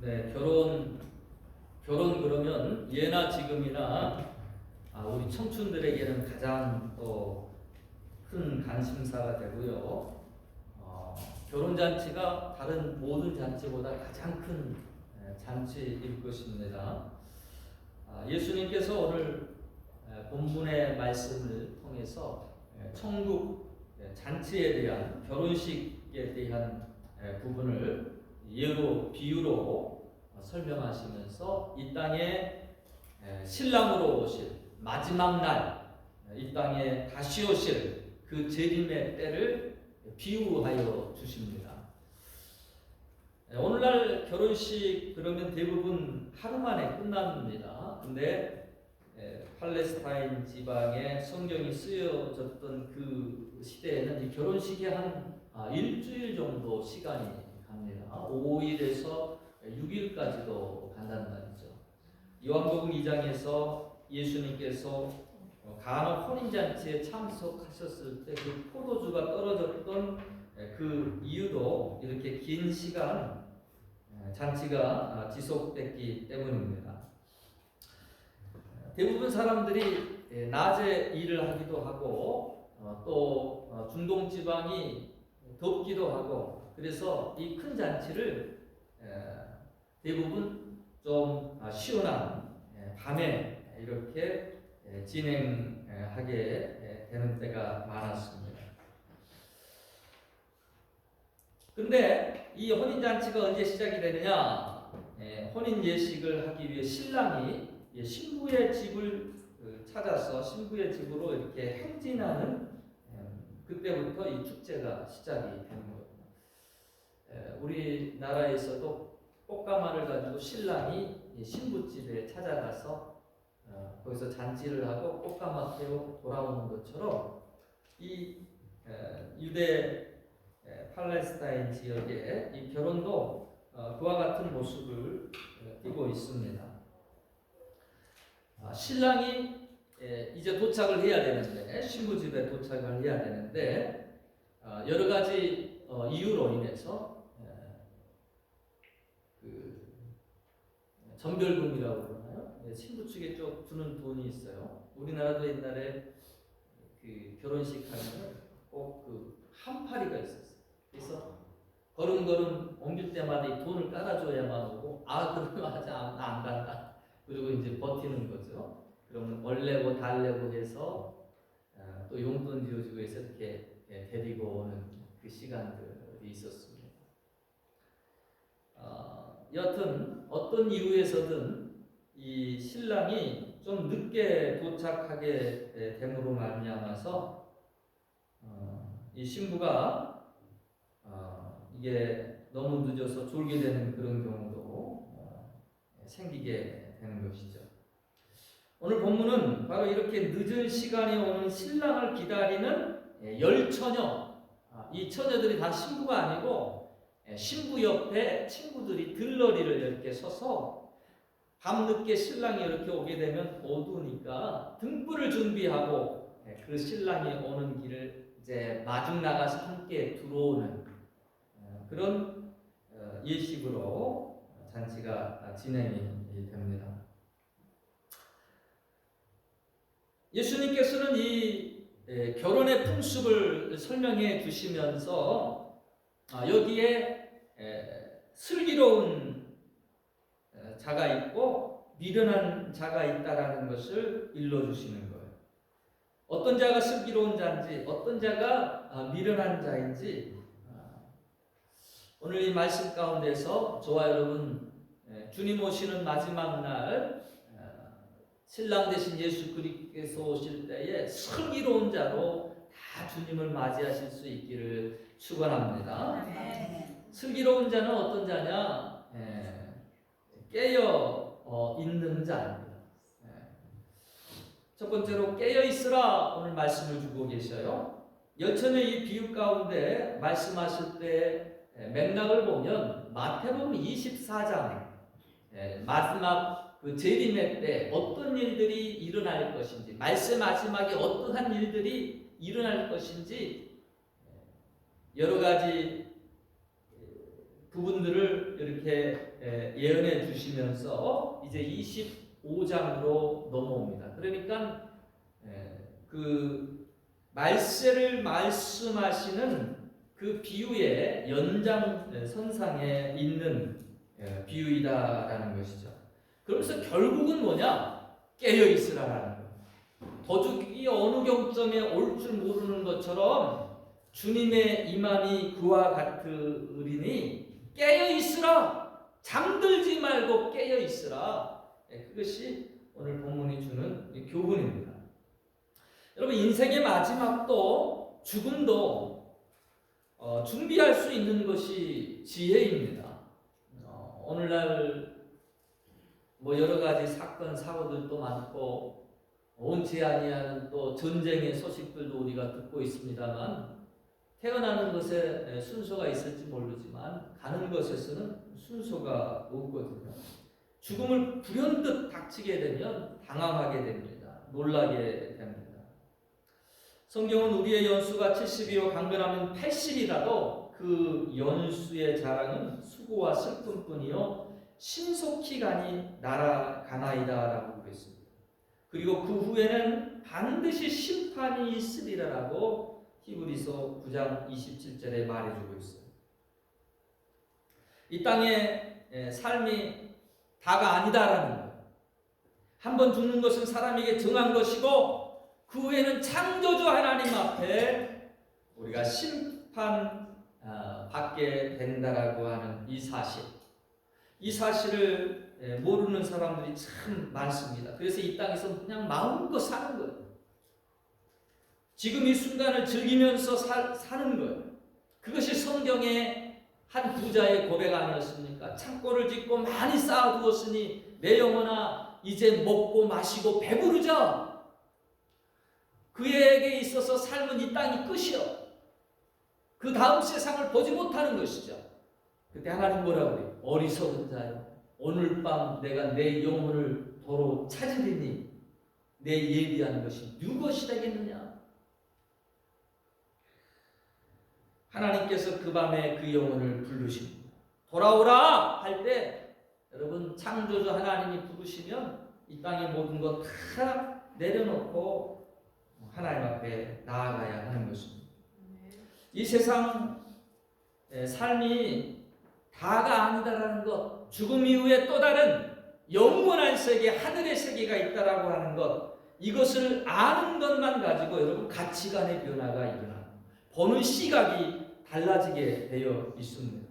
네, 결혼 그러면 예나 지금이나 우리 청춘들에게는 가장 또 큰 관심사가 되고요. 결혼 잔치가 다른 모든 잔치보다 가장 큰 잔치일 것입니다. 예수님께서 오늘 본문의 말씀을 통해서 천국 잔치에 대한, 결혼식에 대한 부분을 예로 비유로 설명하시면서 이 땅에 신랑으로 오실 마지막 날, 이 땅에 다시 오실 그 재림의 때를 비유하여 주십니다. 오늘날 결혼식 그러면 대부분 하루 만에 끝납니다. 근데 팔레스타인 지방에 성경이 쓰여졌던 그 시대에는 이 결혼식이 한 일주일 정도 시간이 갑니다. 5일에서 6일까지도 간다는 말이죠. 요한복음 2장에서 예수님께서 가나 혼인잔치에 참석하셨을 때 그 포도주가 떨어졌던 그 이유도 이렇게 긴 시간 잔치가 지속됐기 때문입니다. 대부분 사람들이 낮에 일을 하기도 하고 또 중동 지방이 덥기도 하고, 그래서 이 큰 잔치를 대부분 좀 시원한 밤에 이렇게 진행하게 되는 때가 많았습니다. 근데 이 혼인잔치가 언제 시작이 되느냐? 혼인 예식을 하기 위해 신랑이 신부의 집을 찾아서 신부의 집으로 이렇게 행진하는 그때부터 이 축제가 시작이 되는 겁니다. 우리나라에서도 꽃가마를 가지고 신랑이 신부 집에 찾아가서 거기서 잔치를 하고 꽃가마 태우고 돌아오는 것처럼 이 유대 팔레스타인 지역의 이 결혼도 그와 같은 모습을 띠고 있습니다. 신랑이 이제 도착을 해야 되는데, 신부 집에 도착을 해야 되는데 여러 가지 이유로 인해서 그 전별금이라고 그러나요? 신부 측에 좀 주는 돈이 있어요. 우리나라도 옛날에 그 결혼식 하면 꼭 그 한파리가 있었어요. 그래서 걸음걸음 옮길 때마다 이 돈을 깔아줘야만 오고, 그러면 안 간다. 그리고 이제 버티는 거죠. 그러면 얼레고 달래고 해서 또 용돈 지어주고 해서 이렇게 데리고 오는 그 시간들이 있었습니다. 여하튼 어떤 이유에서든 이 신랑이 좀 늦게 도착하게 됨으로 말미암아서 이 신부가 이게 너무 늦어서 졸게 되는 그런 경우도 생기게 되는 것이죠. 오늘 본문은 바로 이렇게 늦은 시간에 오는 신랑을 기다리는 열 처녀, 이 처녀들이 다 신부가 아니고 신부 옆에 친구들이 들러리를 이렇게 서서 밤늦게 신랑이 이렇게 오게 되면 어두우니까 등불을 준비하고 그 신랑이 오는 길을 이제 마중 나가서 함께 들어오는 그런 예식으로 잔치가 진행이 됩니다. 예수님께서는 이 결혼의 풍습을 설명해 주시면서 여기에 슬기로운 자가 있고 미련한 자가 있다라는 것을 일러주시는 거예요. 어떤 자가 슬기로운 자인지, 어떤 자가 미련한 자인지 오늘 이 말씀 가운데서 저와 여러분 주님 오시는 마지막 날 신랑 되신 예수 그리스도께서 오실 때에 슬기로운 자로 다 주님을 맞이하실 수 있기를 축원합니다. 슬기로운 자는 어떤 자냐? 깨어 있는 자입니다. 첫 번째로 깨어 있으라 오늘 말씀을 주고 계셔요. 열처녀의 이 비유 가운데 말씀하실 때 맥락을 보면 마태복음 24장 마지막 그 재림의 때 어떤 일들이 일어날 것인지, 말씀 마지막에 어떠한 일들이 일어날 것인지 여러 가지 부분들을 이렇게 예언해 주시면서 이제 25장으로 넘어옵니다. 그러니까 그 말세를 말씀하시는 그 비유의 연장선상에 있는 비유이다라는 것이죠. 그러면서 결국은 뭐냐? 깨어 있으라라는 거예요. 도둑이 어느 경점에 올 줄 모르는 것처럼 주님의 임함이 그와 같으리니 깨어 있으라. 잠들지 말고 깨어 있으라. 그것이 오늘 본문이 주는 교훈입니다. 여러분, 인생의 마지막도 죽음도 준비할 수 있는 것이 지혜입니다. 오늘날 뭐 여러 가지 사건 사고들도 많고 온치 아니하는 또 전쟁의 소식들도 우리가 듣고 있습니다만, 태어나는 것에 순서가 있을지 모르지만 가는 것에서는 순서가 없거든요. 죽음을 불현듯 닥치게 되면 당황하게 됩니다. 놀라게 됩니다. 성경은 우리의 연수가 70이요 강건하면 80이라도 그 연수의 자랑은 수고와 슬픔뿐이요 신속히 가니 날아가나이다라고 그랬습니다. 그리고 그 후에는 반드시 심판이 있으리라라고 히브리서 9장 27절에 말해주고 있어요. 이 땅의 삶이 다가 아니다라는 거예요. 한번 죽는 것은 사람에게 정한 것이고 그 후에는 창조주 하나님 앞에 우리가 심판 받게 된다라고 하는 이 사실을 모르는 사람들이 참 많습니다. 그래서 이 땅에서 그냥 마음껏 사는 거예요. 지금 이 순간을 즐기면서 사는 거예요. 그것이 성경의 한 부자의 고백 아니었습니까? 창고를 짓고 많이 쌓아두었으니 내 영혼아 이제 먹고 마시고 배부르자. 그에게 있어서 삶은 이 땅이 끝이요. 그 다음 세상을 보지 못하는 것이죠. 그때 하나님 뭐라고 그래요? 어리석은 자요. 오늘 밤 내가 내 영혼을 도로 찾으리니 내 예비한 것이 누구엇이 되겠느냐? 하나님께서 그 밤에 그 영혼을 부르십니다. 돌아오라 할 때 여러분 창조주 하나님이 부르시면 이 땅의 모든 것 다 내려놓고 하나님 앞에 나아가야 하는 것입니다. 이 세상 삶이 다가 아니다라는 것, 죽음 이후에 또 다른 영원한 세계, 하늘의 세계가 있다라고 하는 것, 이것을 아는 것만 가지고 여러분 가치관의 변화가 일어나고 보는 시각이 달라지게 되어 있습니다.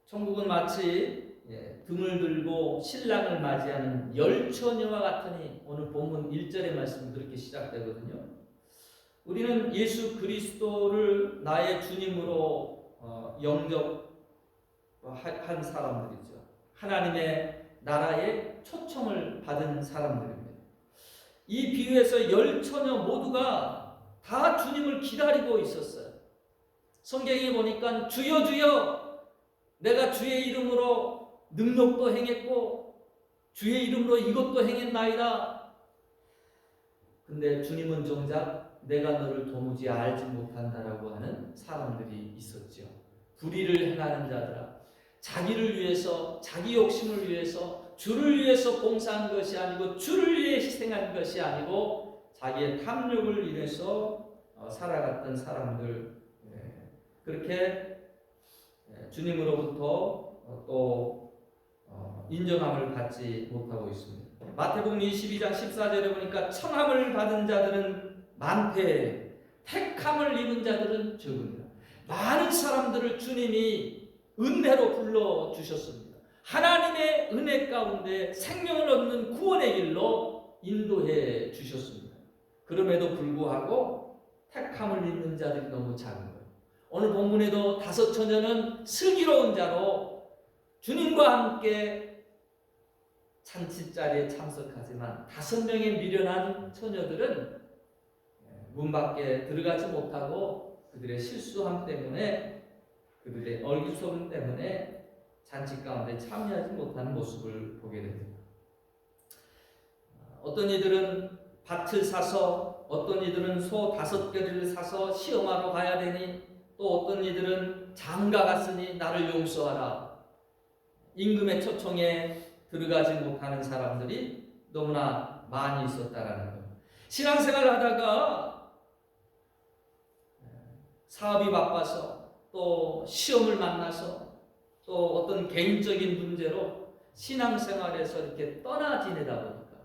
천국은 마치 등을 들고 신랑을 맞이하는 열처녀와 같으니 오늘 본문 1절의 말씀이 그렇게 시작되거든요. 우리는 예수 그리스도를 나의 주님으로 영접한 사람들이죠. 하나님의 나라에 초청을 받은 사람들입니다. 이 비유에서 열처녀 모두가 다 주님을 기다리고 있었어요. 성경에 보니까 주여 주여 내가 주의 이름으로 능력도 행했고 주의 이름으로 이것도 행했나이다. 근데 주님은 정작 내가 너를 도무지 알지 못한다라고 하는 사람들이 있었죠. 불의를 행하는 자들아, 자기를 위해서, 자기 욕심을 위해서, 주를 위해서 봉사한 것이 아니고 주를 위해 희생한 것이 아니고 자기의 탐욕을 위해서 살아갔던 사람들, 그렇게 주님으로부터 또 인정함을 받지 못하고 있습니다. 마태복음 22장 14절에 보니까 청함을 받은 자들은 많되 택함을 입은 자들은 적으니라. 많은 사람들을 주님이 은혜로 불러주셨습니다. 하나님의 은혜 가운데 생명을 얻는 구원의 길로 인도해 주셨습니다. 그럼에도 불구하고 택함을 입는 자들이 너무 작은 거예요. 오늘 본문에도 5 처녀는 슬기로운 자로 주님과 함께 잔치자리에 참석하지만 5명의 미련한 처녀들은 문 밖에 들어가지 못하고 그들의 실수함 때문에, 그들의 얼기소름 때문에 잔치 가운데 참여하지 못하는 모습을 보게 됩니다. 어떤 이들은 밭을 사서, 어떤 이들은 소 5개를 사서 시험하러 가야 되니 또 어떤 이들은 장가 갔으니 나를 용서하라. 임금의 초청에 들어가지 못하는 사람들이 너무나 많이 있었다라는 겁니다. 신앙생활을 하다가 사업이 바빠서 또 시험을 만나서 또 어떤 개인적인 문제로 신앙생활에서 이렇게 떠나 지내다 보니까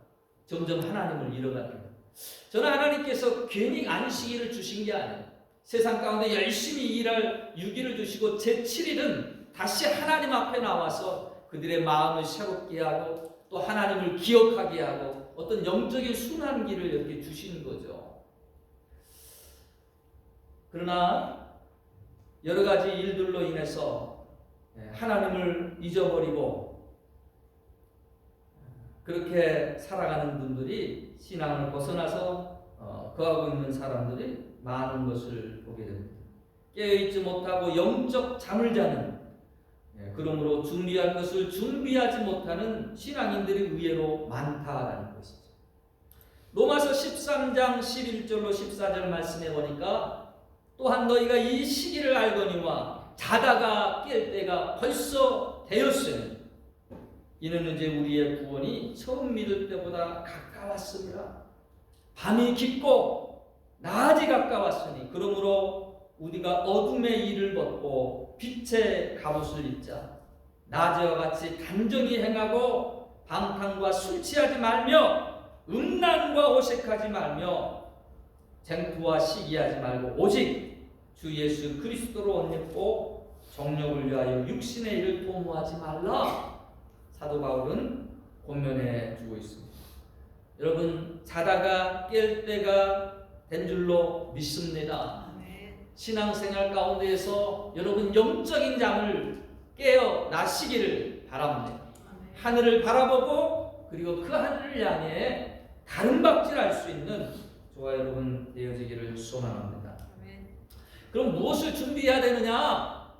점점 하나님을 잃어가게 됩니다. 저는 하나님께서 괜히 안식일을 주신 게 아니에요. 세상 가운데 열심히 일할 6일을 주시고 제7일은 다시 하나님 앞에 나와서 그들의 마음을 새롭게 하고 또 하나님을 기억하게 하고 어떤 영적인 순환기를 이렇게 주시는 거죠. 그러나 여러 가지 일들로 인해서 하나님을 잊어버리고 그렇게 살아가는 분들이 신앙을 벗어나서 거하고 있는 사람들이 많은 것을 보게 됩니다. 깨어있지 못하고 영적 잠을 자는, 그러므로 준비할 것을 준비하지 못하는 신앙인들이 의외로 많다라는 것이죠. 로마서 13장 11절로 14절 말씀해 보니까 또한 너희가 이 시기를 알거니와 자다가 깰 때가 벌써 되었으니 이는 이제 우리의 구원이 처음 믿을 때보다 가까웠습니다. 밤이 깊고 낮이 가까웠으니 그러므로 우리가 어둠의 일을 벗고 빛의 갑옷을 입자. 낮에와 같이 단정히 행하고 방탕과 술 취하지 말며 음란과 오색하지 말며 쟁투와 시기하지 말고 오직 주 예수 그리스도로 옷 입고 정욕을 위하여 육신의 일을 도모하지 말라. 사도 바울은 권면해 주고 있습니다. 여러분, 자다가 깰 때가 된 줄로 믿습니다. 신앙생활 가운데에서 여러분 영적인 잠을 깨어 나시기를 바랍니다. 하늘을 바라보고 그리고 그 하늘을 향해 가름박질할 수 있는 저와 여러분 되어지기를 소망합니다. 그럼 무엇을 준비해야 되느냐?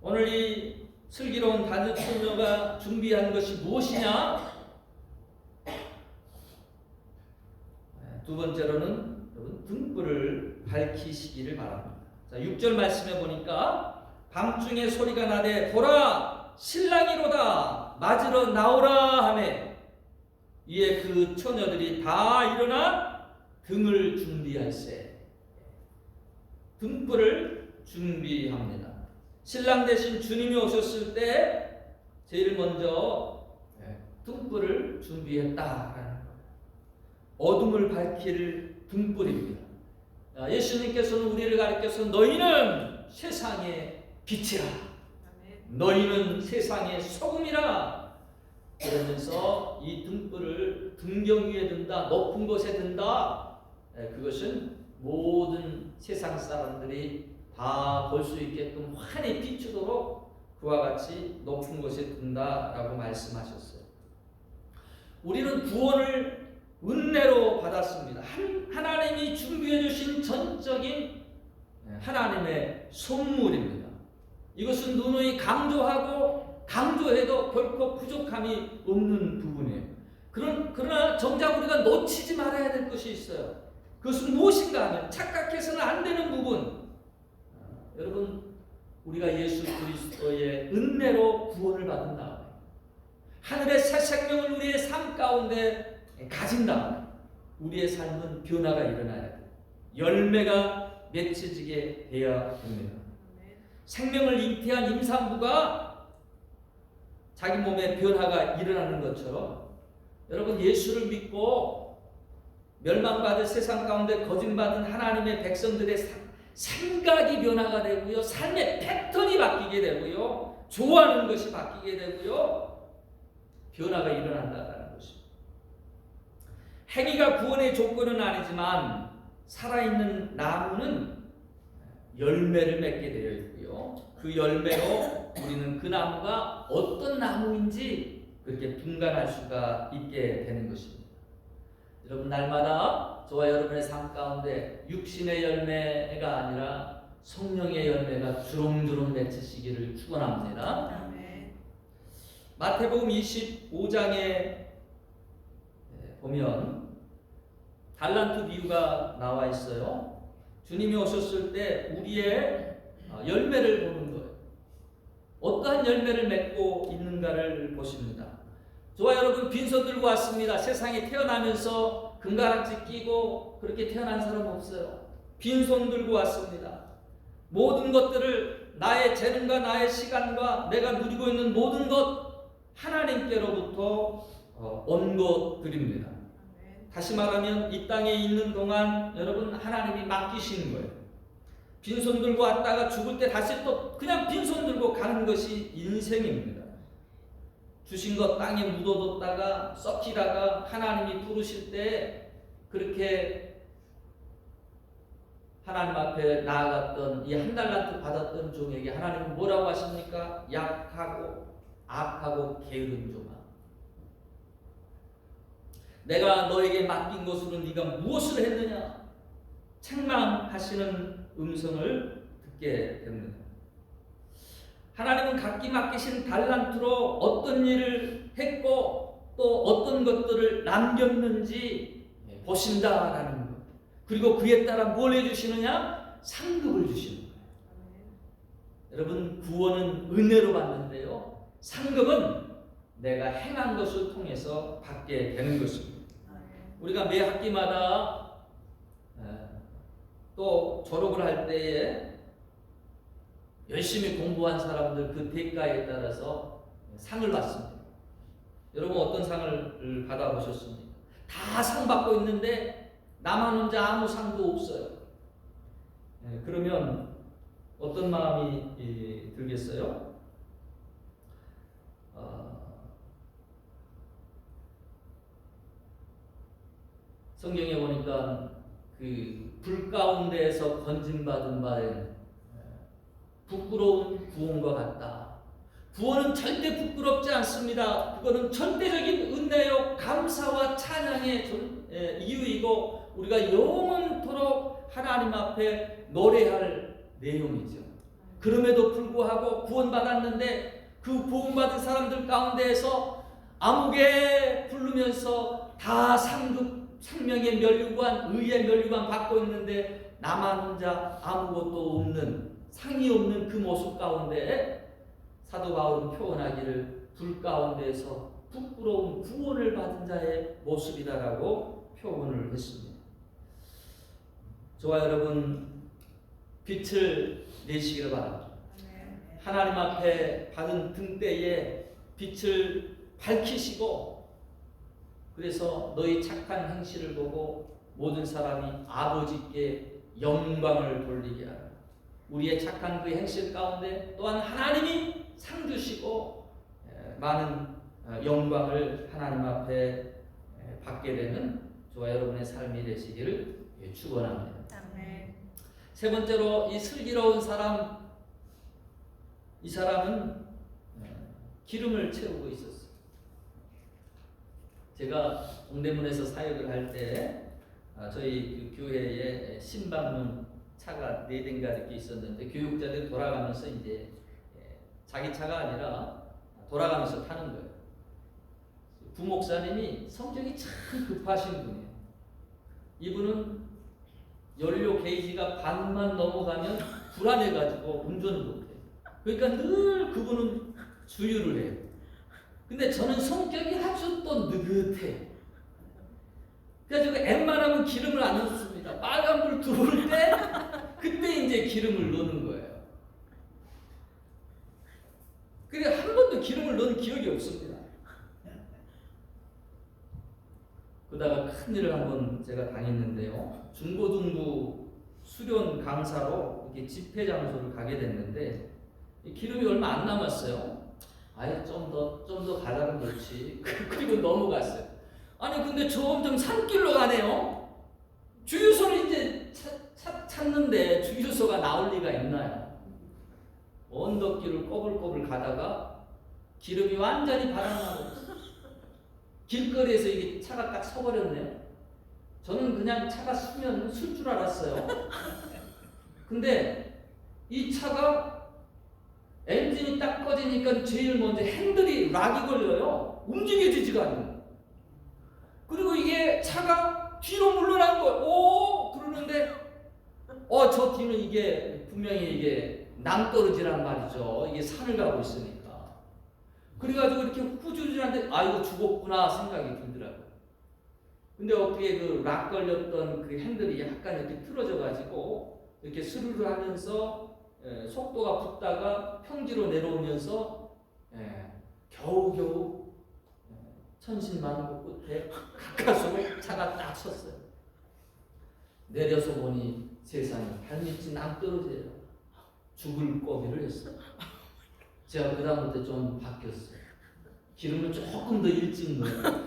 오늘 이 슬기로운 단역 소녀가 준비한 것이 무엇이냐? 두 번째로는 여러분 등불을 밝히시기를 바랍니다. 자, 6절 말씀해 보니까 밤중에 소리가 나되 보라 신랑이로다 맞으러 나오라 하매 이에 그 처녀들이 다 일어나 등을 준비할세. 등불을 준비합니다. 신랑 대신 주님이 오셨을 때 제일 먼저 등불을 준비했다라는 거예요. 어둠을 밝힐 등불입니다. 예수님께서는 우리를 가리켜서 너희는 세상의 빛이라, 너희는 세상의 소금이라 그러면서 이 등불을 등경 위에 든다, 높은 곳에 든다. 그것은 모든 세상 사람들이 다 볼 수 있게끔 환히 비추도록 그와 같이 높은 곳에 든다라고 말씀하셨어요. 우리는 구원을 은혜로 받았습니다. 하나님이 준비해 주신 전적인 하나님의 선물입니다. 이것은 누누이 강조하고 강조해도 결코 부족함이 없는 부분이에요. 그러나 정작 우리가 놓치지 말아야 될 것이 있어요. 그것은 무엇인가 하면 착각해서는 안 되는 부분. 여러분, 우리가 예수 그리스도의 은혜로 구원을 받은 다음에 하늘의 새 생명을 우리의 삶 가운데 가진 다음에 우리의 삶은 변화가 일어나야 돼요. 열매가 맺혀지게 되어야 됩니다. 생명을 잉태한 임산부가 자기 몸에 변화가 일어나는 것처럼 여러분 예수를 믿고 멸망받을 세상 가운데 거짓받은 하나님의 백성들의 생각이 변화가 되고요. 삶의 패턴이 바뀌게 되고요. 좋아하는 것이 바뀌게 되고요. 변화가 일어난다는 것입니다. 행위가 구원의 조건은 아니지만 살아있는 나무는 열매를 맺게 되어 있고요. 그 열매로 우리는 그 나무가 어떤 나무인지 그렇게 분간할 수가 있게 되는 것입니다. 여러분, 날마다 저와 여러분의 삶 가운데 육신의 열매가 아니라 성령의 열매가 주렁주렁 맺히시기를 축원합니다. 마태복음 25장에 보면 달란트 비유가 나와 있어요. 주님이 오셨을 때 우리의 열매를 보는 거예요. 어떠한 열매를 맺고 있는가를 보십니다. 저와 여러분 빈손 들고 왔습니다. 세상에 태어나면서 금가락지 끼고 그렇게 태어난 사람 없어요. 빈손 들고 왔습니다. 모든 것들을 나의 재능과 나의 시간과 내가 누리고 있는 모든 것 하나님께로부터 온 것들입니다. 다시 말하면 이 땅에 있는 동안 여러분 하나님이 맡기시는 거예요. 빈손 들고 왔다가 죽을 때 다시 또 그냥 빈손 들고 가는 것이 인생입니다. 주신 것 땅에 묻어뒀다가 썩히다가 하나님이 부르실 때 그렇게 하나님 앞에 나아갔던 이 한 달란트 받았던 종에게 하나님은 뭐라고 하십니까? 약하고 악하고 게으른 종아, 내가 너에게 맡긴 것으로 네가 무엇을 했느냐? 책망하시는 음성을 듣게 됩니다. 하나님은 각기 맡기신 달란트로 어떤 일을 했고 또 어떤 것들을 남겼는지 보신다라는 것. 그리고 그에 따라 뭘 해주시느냐? 상급을 주시는 거예요. 여러분 구원은 은혜로 받는데요, 상급은 내가 행한 것을 통해서 받게 되는 것입니다. 우리가 매 학기마다 또 졸업을 할 때에 열심히 공부한 사람들 그 대가에 따라서 상을 받습니다. 여러분 어떤 상을 받아보셨습니까? 다 상 받고 있는데 나만 혼자 아무 상도 없어요. 그러면 어떤 마음이 들겠어요? 성경에 보니까 그 불 가운데에서 건짐받은 바엔 부끄러운 구원과 같다. 구원은 절대 부끄럽지 않습니다. 그거는 절대적인 은혜요 감사와 찬양의 이유이고 우리가 영원토록 하나님 앞에 노래할 내용이죠. 그럼에도 불구하고 구원받았는데 그 구원받은 사람들 가운데에서 아무개 부르면서 다 상급 생명의 면류관, 의의 면류관 받고 있는데 나만 혼자 아무것도 없는, 상이 없는 그 모습 가운데 사도 바울은 표현하기를 불 가운데에서 부끄러운 구원을 받은 자의 모습이다라고 표현을 했습니다. 저와 여러분 빛을 내시기를 바랍니다. 하나님 앞에 받은 등대에 빛을 밝히시고 그래서 너희 착한 행실을 보고 모든 사람이 아버지께 영광을 돌리게 하라. 우리의 착한 그 행실 가운데 또한 하나님이 상 주시고 많은 영광을 하나님 앞에 받게 되는 저와 여러분의 삶이 되시기를 축원합니다. 세 번째로 이 슬기로운 사람, 이 사람은 기름을 채우고 있었어요. 제가 동대문에서 사역을 할 때 저희 그 교회에 신방문 차가 4대인가 이렇게 있었는데 교육자들이 돌아가면서 이제 자기 차가 아니라 돌아가면서 타는 거예요. 부목사님이 성격이 참 급하신 분이에요. 이분은 연료 게이지가 반만 넘어가면 불안해가지고 운전을 못해요. 그러니까 늘 그분은 주유를 해요. 근데 저는 성격이 아주 또 느긋해. 그래가지고 웬만하면 기름을 안 넣습니다. 빨간불 들어올 때 그때 이제 기름을 넣는 거예요. 그래 한 번도 기름을 넣은 기억이 없습니다. 그러다가 큰일을 한번 제가 당했는데요. 중고등부 수련 강사로 이렇게 집회 장소를 가게 됐는데 기름이 얼마 안 남았어요. 아예 좀 더 가자면 그렇지. 그리고 넘어갔어요. 아니 근데 점점 산길로 가네요. 주유소를 이제 찾는데 주유소가 나올 리가 있나요? 언덕길을 꼬불꼬불 가다가 기름이 완전히 바람나고 길거리에서 이게 차가 딱 서버렸네요. 저는 그냥 차가 쓰면 쓸 줄 알았어요. 근데 이 차가 엔진이 딱 꺼지니까 제일 먼저 핸들이 락이 걸려요. 움직여지지가 않아요. 그리고 이게 차가 뒤로 물러난 거예요. 오! 그러는데 저 뒤는 이게 분명히 이게 낭떠러지란 말이죠. 이게 산을 가고 있으니까. 그래가지고 이렇게 후줄줄한데 이거 죽었구나 생각이 들더라고요. 근데 어떻게 그 락 걸렸던 그 핸들이 약간 이렇게 틀어져가지고 이렇게 스르르 하면서 속도가 붙다가 평지로 내려오면서 겨우겨우 천신만고 끝에 가까스로 차가 딱 섰어요. 내려서 보니 세상에 발밑이 낭떠러지예요. 죽을 고비를 했어요. 제가 그다음부터 좀 바뀌었어요. 기름을 조금 더 일찍 넣어요.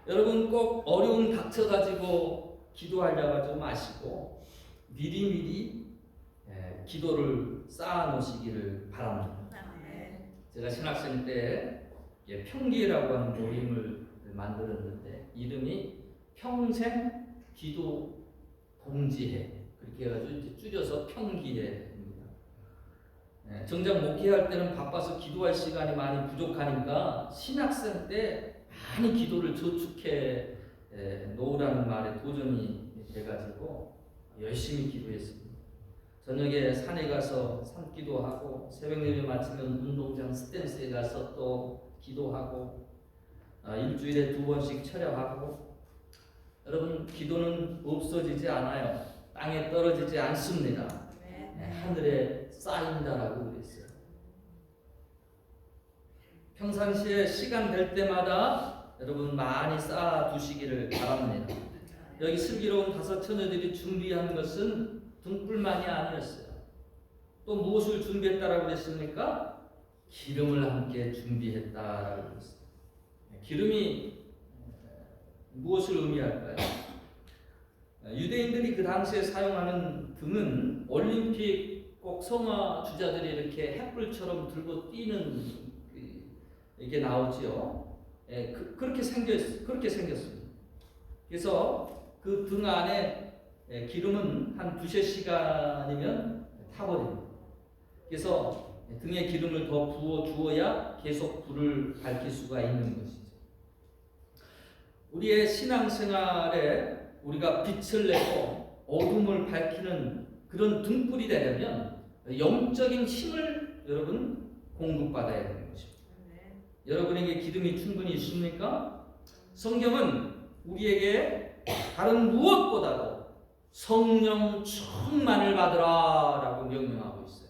여러분 꼭 어려움 닥쳐가지고 기도하려고 하지 마시고 미리미리 기도를 쌓아놓으시기를 바랍니다. 제가 신학생 때 평기라고 하는 모임을 만들었는데 이름이 평생 기도 동지회 그렇게 해가지고 이제 줄여서 평기회입니다. 정작 목회할 때는 바빠서 기도할 시간이 많이 부족하니까 신학생 때 많이 기도를 저축해 놓으라는 말에 도전이 돼가지고 열심히 기도했습니다. 저녁에 산에 가서 산기도하고 새벽 예배 마치면 운동장 스탠스에 가서 또 기도하고 일주일에 2번씩 철야하고. 여러분 기도는 없어지지 않아요. 땅에 떨어지지 않습니다. 하늘에 쌓인다라고 그랬어요. 평상시에 시간 될 때마다 여러분 많이 쌓아 두시기를 바랍니다. 여기 슬기로운 5 처녀들이 준비한 것은 등불만이 아니었어요. 또 무엇을 준비했다라고 그랬습니까? 기름을 함께 준비했다라고 그랬어요. 기름이 무엇을 의미할까요? 유대인들이 그 당시에 사용하는 등은 올림픽 꼭 성화 주자들이 이렇게 햇불처럼 들고 뛰는 이게 나오지요. 그렇게 생겼습니다. 그래서 그 등 안에 기름은 한 2~3시간이면 타버립니다. 그래서 등에 기름을 더 부어 주어야 계속 불을 밝힐 수가 있는 것이죠. 우리의 신앙생활에 우리가 빛을 내고 어둠을 밝히는 그런 등불이 되려면 영적인 힘을 여러분 공급받아야 되는 것입니다. 여러분에게 기름이 충분히 있습니까? 성경은 우리에게 다른 무엇보다도 성령 충만을 받으라 라고 명령하고 있어요.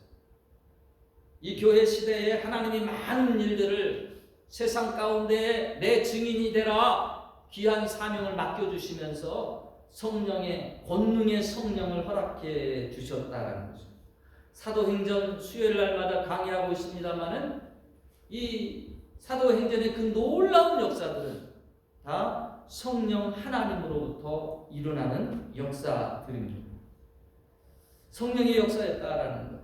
이 교회 시대에 하나님이 많은 일들을 세상 가운데 내 증인이 되라 귀한 사명을 맡겨주시면서 성령의 권능의 성령을 허락해 주셨다는 거죠. 사도행전 수요일 날마다 강의하고 있습니다만은 이 사도행전의 그 놀라운 역사들은 다 성령 하나님으로부터 일어나는 역사들입니다. 성령의 역사였다라는 것.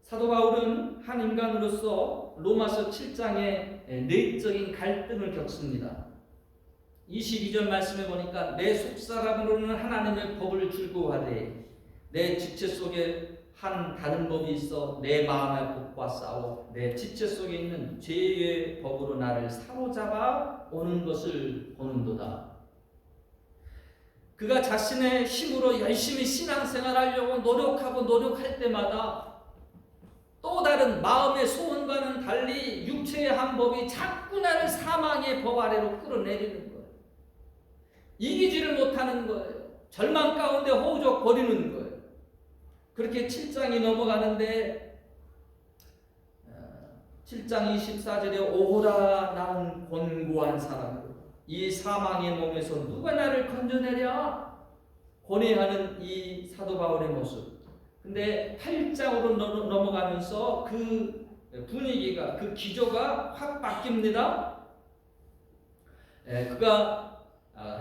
사도 바울은 한 인간으로서 로마서 7장의 내적인 갈등을 겪습니다. 22절 말씀에 보니까 내 속사람으로는 하나님의 법을 즐거워하되 내 지체 속에 한 다른 법이 있어 내 마음의 법과 싸워 내 지체 속에 있는 죄의 법으로 나를 사로잡아 오는 것을 보는도다. 그가 자신의 힘으로 열심히 신앙생활하려고 노력할 때마다 또 다른 마음의 소원과는 달리 육체의 한 법이 자꾸 나를 사망의 법 아래로 끌어내리는 거예요. 이기지를 못하는 거예요. 절망 가운데 허우적거리는 거예요. 그렇게 7장이 넘어가는데 7장 24절에 오호라 나는 곤고한 사람으로 이 사망의 몸에서 누가 나를 건져내랴 고뇌하는 이 사도 바울의 모습. 근데 8장으로 넘어가면서 그 분위기가 그 기조가 확 바뀝니다. 그가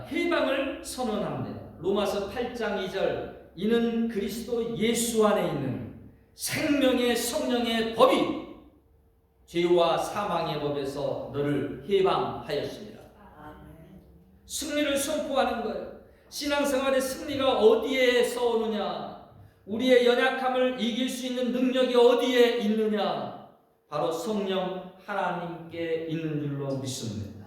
해방을 선언합니다. 로마서 8장 2절 이는 그리스도 예수 안에 있는 생명의 성령의 법이 죄와 사망의 법에서 너를 해방하였습니다. 승리를 선포하는 거예요. 신앙생활의 승리가 어디에서 오느냐? 우리의 연약함을 이길 수 있는 능력이 어디에 있느냐? 바로 성령 하나님께 있는 줄로 믿습니다.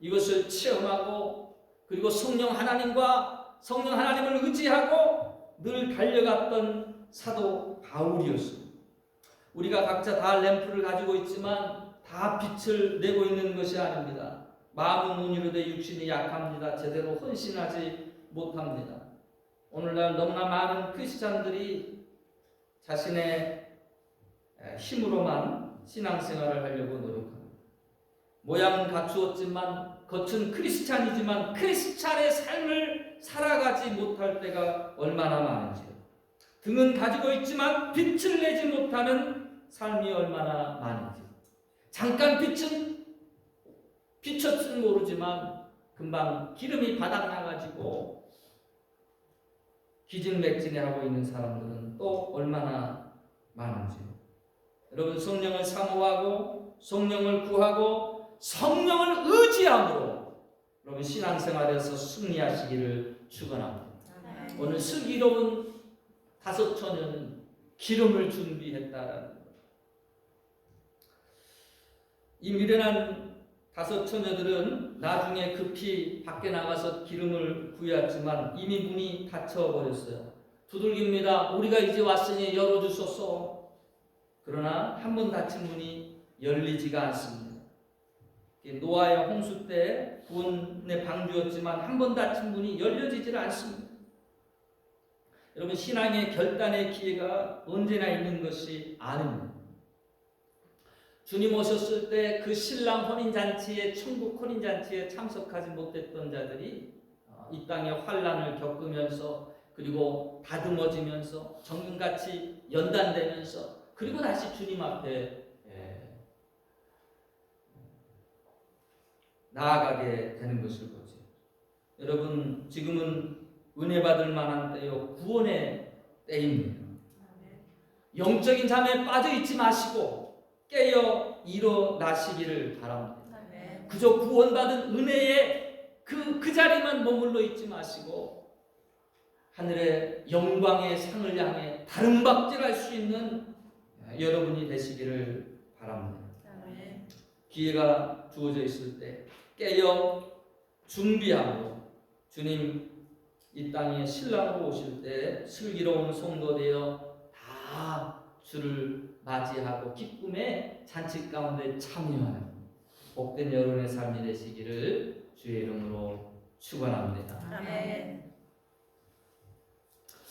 이것을 체험하고 그리고 성령 하나님을 의지하고 늘 달려갔던 사도 바울이었습니다. 우리가 각자 다 램프를 가지고 있지만 다 빛을 내고 있는 것이 아닙니다. 마음은 온유로되 육신이 약합니다. 제대로 헌신하지 못합니다. 오늘날 너무나 많은 크리스찬들이 자신의 힘으로만 신앙생활을 하려고 노력합니다. 모양은 갖추었지만 겉은 크리스찬이지만 크리스찬의 삶을 살아가지 못할 때가 얼마나 많은지요. 등은 가지고 있지만 빛을 내지 못하는 삶이 얼마나 많은지. 잠깐 빛은 비쳤을지 모르지만 금방 기름이 바닥나가지고 기진맥진해하고 있는 사람들은 또 얼마나 많은지요. 여러분, 성령을 사모하고 성령을 구하고 성령을 의지함으로 여러분 신앙생활에서 승리하시기를 축원합니다. 오늘 슬기로운 다섯 처녀는 기름을 준비했다라는 것. 이 미련한 다섯 처녀들은 나중에 급히 밖에 나가서 기름을 구했지만 이미 문이 닫혀버렸어요. 두들깁니다. 우리가 이제 왔으니 열어주소서. 그러나 한 번 닫힌 문이 열리지가 않습니다. 노아의 홍수 때 구원의 방주였지만 한 번 닫힌 문이 열려지질 않습니다. 여러분, 신앙의 결단의 기회가 언제나 있는 것이 아닙니다. 주님 오셨을 때 그 신랑 혼인잔치에, 천국 혼인잔치에 참석하지 못했던 자들이 이 땅의 환난을 겪으면서 그리고 다듬어지면서 정금같이 연단되면서 그리고 다시 주님 앞에 나아가게 되는 것을 보죠. 여러분, 지금은 은혜 받을 만한 때요, 구원의 때입니다. 영적인 잠에 빠져 있지 마시고 깨어 일어나시기를 바랍니다. 그저 구원받은 은혜의 그 자리만 머물러 있지 마시고 하늘의 영광의 상을 향해 다름박질할 수 있는 여러분이 되시기를 바랍니다. 기회가 주어져 있을 때 깨어 준비하고 주님 이 땅에 신랑으로 오실 때 슬기로운 성도 되어 다 주를 맞이하고 기쁨의 잔치 가운데 참여하는 복된 여러분의 삶이 되시기를 주의 이름으로 축원합니다. 아멘.